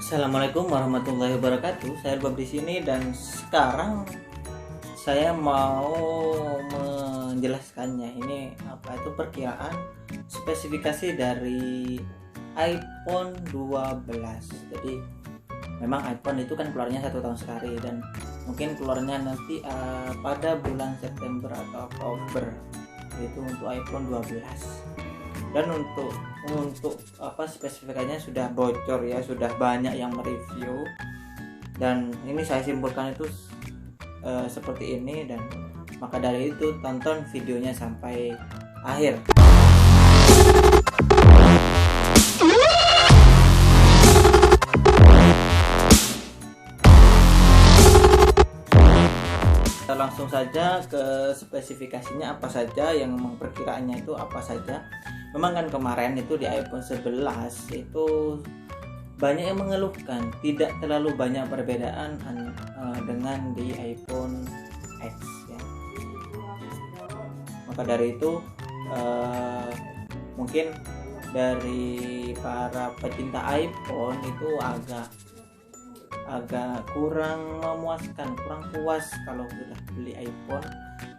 Assalamualaikum warahmatullahi wabarakatuh. Saya Bob di sini dan sekarang saya mau menjelaskannya. Ini apa itu perkiraan spesifikasi dari iPhone 12. Jadi memang iPhone itu kan keluarnya 1 tahun sekali dan mungkin keluarnya nanti pada bulan September atau Oktober, itu untuk iPhone 12. Dan untuk apa spesifikasinya sudah bocor ya, sudah banyak yang mereview dan ini saya simpulkan itu seperti ini, dan maka dari itu tonton videonya sampai akhir. Kita langsung saja ke spesifikasinya apa saja, yang memperkiraannya itu apa saja. Memang kan kemarin itu di iPhone 11 itu banyak yang mengeluhkan tidak terlalu banyak perbedaan dengan di iPhone X ya. Maka dari itu mungkin dari para pecinta iPhone itu agak kurang memuaskan, kurang puas kalau sudah beli iPhone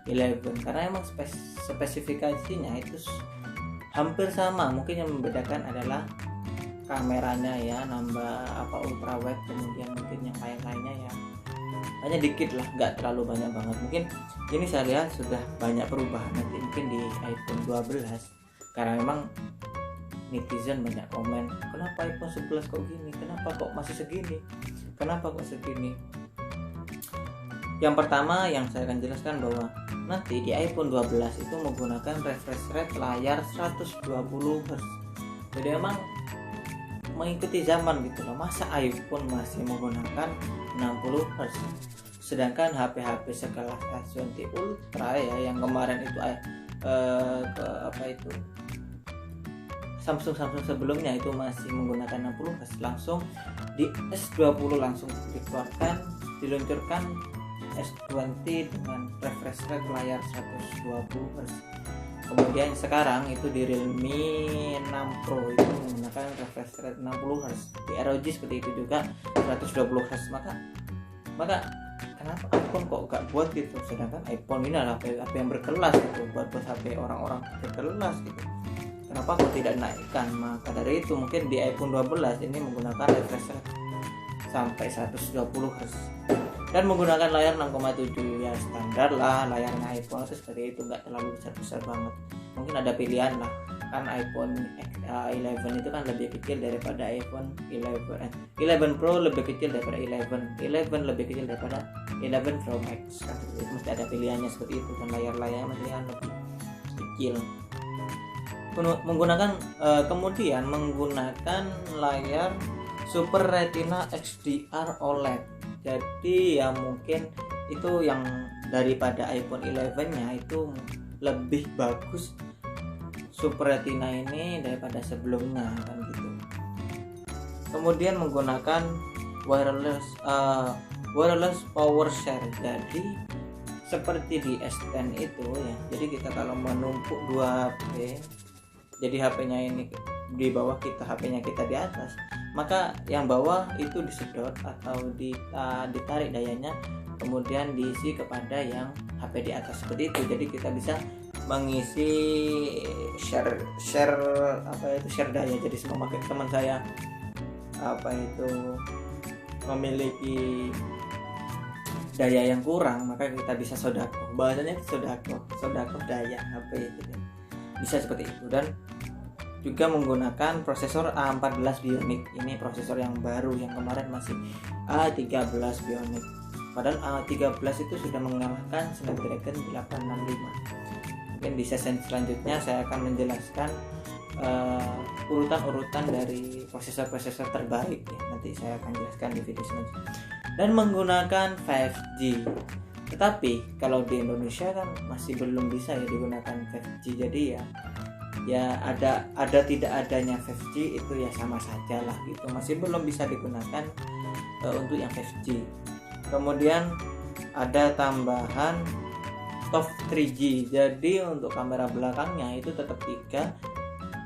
11 karena emang spesifikasinya itu hampir sama. Mungkin yang membedakan adalah kameranya ya, nambah ultra wide, kemudian mungkin yang lainnya ya hanya dikit lah, nggak terlalu banyak banget. Mungkin ini saya lihat sudah banyak perubahan nanti mungkin di iPhone 12 karena memang netizen banyak komen, kenapa iPhone 11 kok gini, kenapa kok masih segini, kenapa kok segini. Yang pertama yang saya akan jelaskan bahwa nanti di iPhone 12 itu menggunakan refresh rate layar 120Hz. Jadi emang mengikuti zaman gitu loh. Masa iPhone masih menggunakan 60Hz, sedangkan HP-HP sekelas S20 Ultra ya yang kemarin itu Samsung sebelumnya itu masih menggunakan 60Hz, langsung di S20 langsung diluncurkan S20 dengan refresh rate layar 120Hz. Kemudian sekarang itu di Realme 6 Pro itu menggunakan refresh rate 60Hz. Di ROG seperti itu juga 120Hz. Maka kenapa iPhone kok gak buat gitu, sedangkan iPhone ini adalah HP yang berkelas gitu, buat HP orang-orang berkelas gitu. Kenapa kok tidak naikkan? Maka dari itu mungkin di iPhone 12 ini menggunakan refresh rate sampai 120Hz dan menggunakan layar 6,7 ya, standar lah layarnya iPhone itu seperti itu, nggak terlalu besar banget. Mungkin ada pilihan lah, kan iPhone 11 itu kan lebih kecil daripada iPhone 11 Pro lebih kecil daripada 11 lebih kecil daripada 11 Pro Max kan, itu mesti ada pilihannya seperti itu, dan layarnya lebih kecil. Kemudian menggunakan layar Super Retina XDR OLED. Jadi ya mungkin itu yang daripada iPhone 11 nya itu lebih bagus Super Retina ini daripada sebelumnya kan gitu. Kemudian menggunakan wireless power share. Jadi seperti di S10 itu ya. Jadi kita kalau menumpuk 2 HP, jadi HP-nya ini di bawah kita, HP-nya kita di atas, maka yang bawah itu disedot atau ditarik dayanya, kemudian diisi kepada yang HP di atas seperti itu. Jadi kita bisa mengisi share daya. Jadi semua teman saya memiliki daya yang kurang, maka kita bisa sodakoh, bahasanya sodakoh daya HP itu bisa seperti itu. Dan juga menggunakan prosesor A14 Bionic. Ini prosesor yang baru, yang kemarin masih A13 Bionic. Padahal A13 itu sudah mengalahkan Snapdragon 865. Mungkin di sesi selanjutnya saya akan menjelaskan urutan-urutan dari prosesor terbaik ya. Nanti saya akan jelaskan di video selanjutnya. Dan menggunakan 5G. Tetapi kalau di Indonesia kan masih belum bisa ya digunakan 5G. Jadi ya ada tidak adanya 5G itu ya sama saja lah gitu, masih belum bisa digunakan untuk yang 5G. Kemudian ada tambahan TOF 3G. Jadi untuk kamera belakangnya itu tetap 3,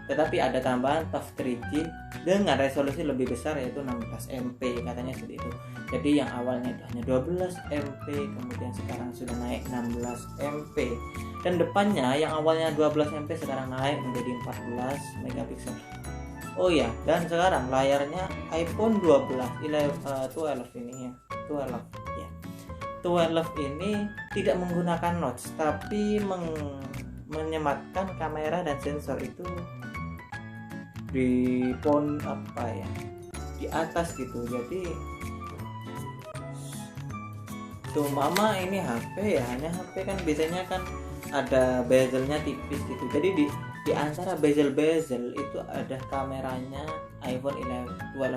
tetapi ada tambahan TOF 3G dengan resolusi lebih besar yaitu 16 MP katanya seperti itu. Jadi yang awalnya itu hanya 12 MP kemudian sekarang sudah naik 16 MP, dan depannya yang awalnya 12 MP sekarang naik menjadi 14 megapiksel. Oh ya, dan sekarang layarnya iPhone 12 ini ya 12 ini tidak menggunakan notch tapi menyematkan kamera dan sensor itu di di atas gitu. Jadi mama ini HP ya, hanya HP kan biasanya kan ada bezelnya tipis gitu. Jadi di antara bezel itu ada kameranya iPhone 12.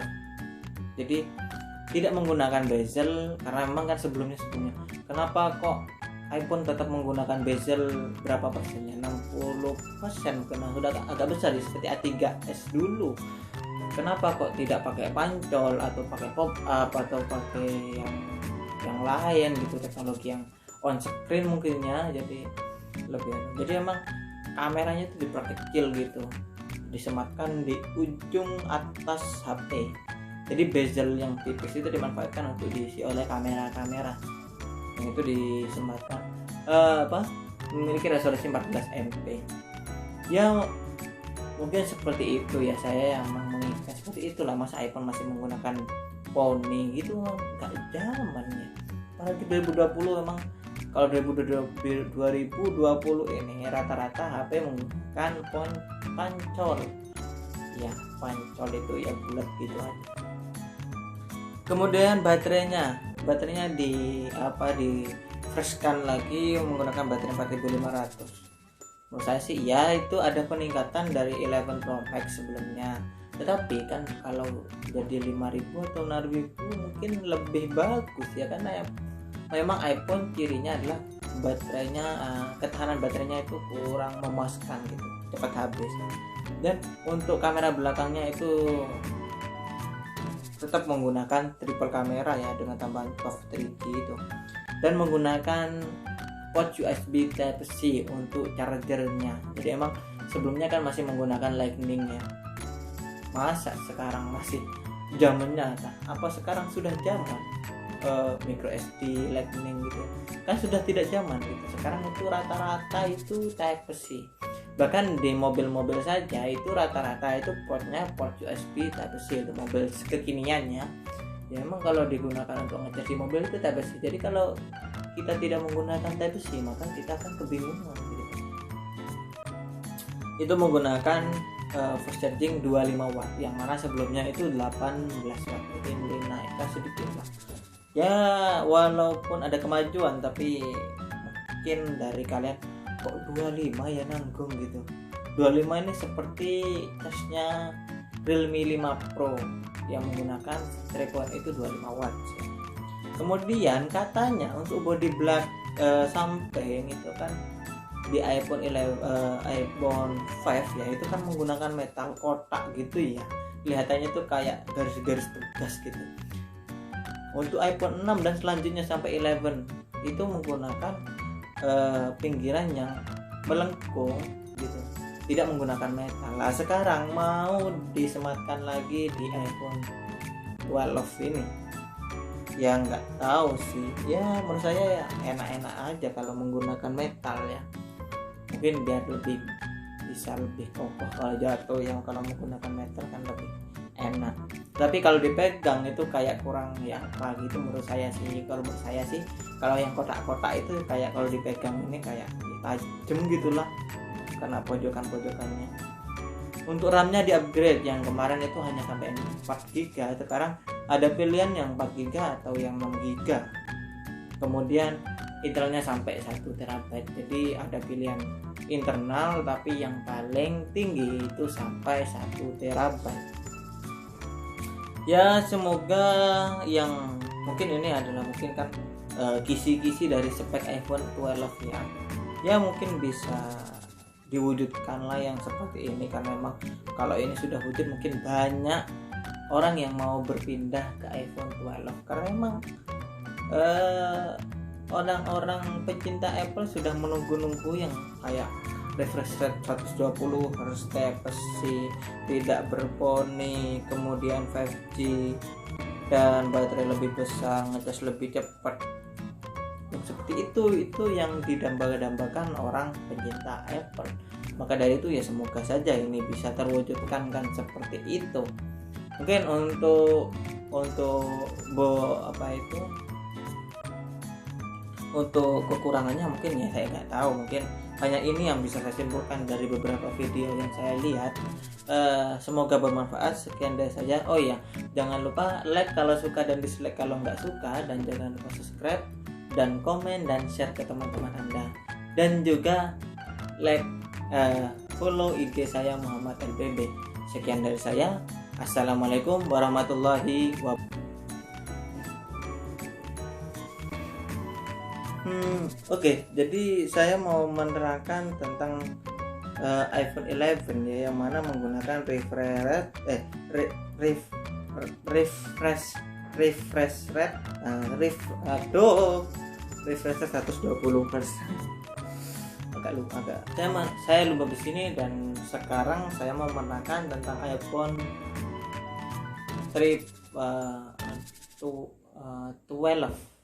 Jadi tidak menggunakan bezel karena memang kan sebelumnya kenapa kok iPhone tetap menggunakan bezel berapa persennya, 60% karena sudah agak besar seperti A3s dulu. Kenapa kok tidak pakai pancol atau pakai pop up atau pakai yang lain gitu, teknologi yang on screen mungkinnya, jadi lebih. Jadi emang kameranya itu diperkecil gitu, disematkan di ujung atas HP. Jadi bezel yang tipis itu dimanfaatkan untuk diisi oleh kamera yang itu disematkan memiliki resolusi 14 MP. Ya mungkin seperti itu ya, saya yang menginginkan seperti itulah. Masa iPhone masih menggunakan poni gitu, nggak zamannya. Apalagi 2020 memang. Kalau 2020 ini rata-rata HP menggunakan pancol. Ya, pancol itu ya bulat gitu aja. Kemudian baterainya di freshkan lagi menggunakan baterai 4500. Menurut saya sih ya itu ada peningkatan dari 11 Pro Max sebelumnya. Tetapi kan kalau jadi 5000 atau 6000 mungkin lebih bagus ya, karena memang iPhone cirinya adalah baterainya ketahanan baterainya itu kurang memuaskan gitu, cepat habis. Dan untuk kamera belakangnya itu tetap menggunakan triple kamera ya dengan tambahan TOF 3G itu, dan menggunakan port USB Type-C untuk chargernya. Jadi emang sebelumnya kan masih menggunakan Lightning ya. Masa sekarang masih zamannya apa sekarang sudah zaman micro SD Lightning gitu kan sudah tidak zaman gitu. Sekarang itu rata-rata itu Type-C, bahkan di mobil-mobil saja itu rata-rata itu portnya port USB Type-C itu mobil kekiniannya ya. Memang kalau digunakan untuk ngecas di mobil itu Type-C. Jadi kalau kita tidak menggunakan Type-C maka kita akan kebingungan gitu. Itu menggunakan fast charging 25 watt yang mana sebelumnya itu 18 watt, jadi dinaikkan sedikit lah ya. Walaupun ada kemajuan tapi mungkin dari kalian kok 25 ya nanggung gitu. 25 ini seperti casnya Realme 5 Pro yang menggunakan tripod itu 25 watt ya. Kemudian katanya untuk body black samping itu kan di iPhone 5 ya itu kan menggunakan metal kotak gitu ya, kelihatannya tuh kayak garis-garis tegas gitu. Untuk iPhone 6 dan selanjutnya sampai 11 itu menggunakan pinggiran yang melengkung gitu, tidak menggunakan metal. Nah sekarang mau disematkan lagi di iPhone 12 ini ya nggak tahu sih ya, menurut saya ya enak-enak aja kalau menggunakan metal ya, mungkin biar bisa lebih kokoh kalau jatuh ya. Kalau menggunakan metal kan lebih enak, tapi kalau dipegang itu kayak kurang ya apa gitu menurut saya sih. Kalau menurut saya sih kalau yang kotak-kotak itu kayak kalau dipegang ini kayak tajam gitulah karena pojokan-pojokannya. Untuk RAM-nya di upgrade, yang kemarin itu hanya sampai 4GB, sekarang ada pilihan yang 4GB atau yang 6GB. Kemudian internalnya sampai 1TB. Jadi ada pilihan internal tapi yang paling tinggi itu sampai 1TB. Ya semoga yang mungkin ini adalah mungkin kan kisi-kisi dari spek iPhone 12 ya mungkin bisa diwujudkan lah yang seperti ini, karena memang kalau ini sudah wujud mungkin banyak orang yang mau berpindah ke iPhone 12 karena memang orang-orang pecinta Apple sudah menunggu-nunggu yang kayak refresh rate 120 Hz, TFSI, tidak berponi, kemudian 5G, dan baterai lebih besar, ngecas lebih cepat. Seperti itu yang didamba-dambakan orang pencinta Apple. Maka dari itu ya semoga saja ini bisa terwujudkan kan seperti itu. Mungkin untuk untuk kekurangannya mungkin ya saya nggak tahu, mungkin hanya ini yang bisa saya simpulkan dari beberapa video yang saya lihat. Semoga bermanfaat. Sekian dari saya. Oh ya, jangan lupa like kalau suka dan dislike kalau nggak suka, dan jangan lupa subscribe dan komen dan share ke teman-teman Anda, dan juga follow IG saya Muhammad LBB. Sekian dari saya. Assalamualaikum warahmatullahi wabarakatuh. Oke, jadi saya mau menerangkan tentang iPhone 11 ya, yang mana menggunakan refresh rate refresh rate 120 Hz. Saya lupa di sini, dan sekarang saya mau menerangkan tentang iPhone 12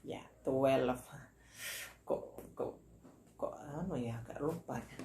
ya, 12. Kok agak lupa ya.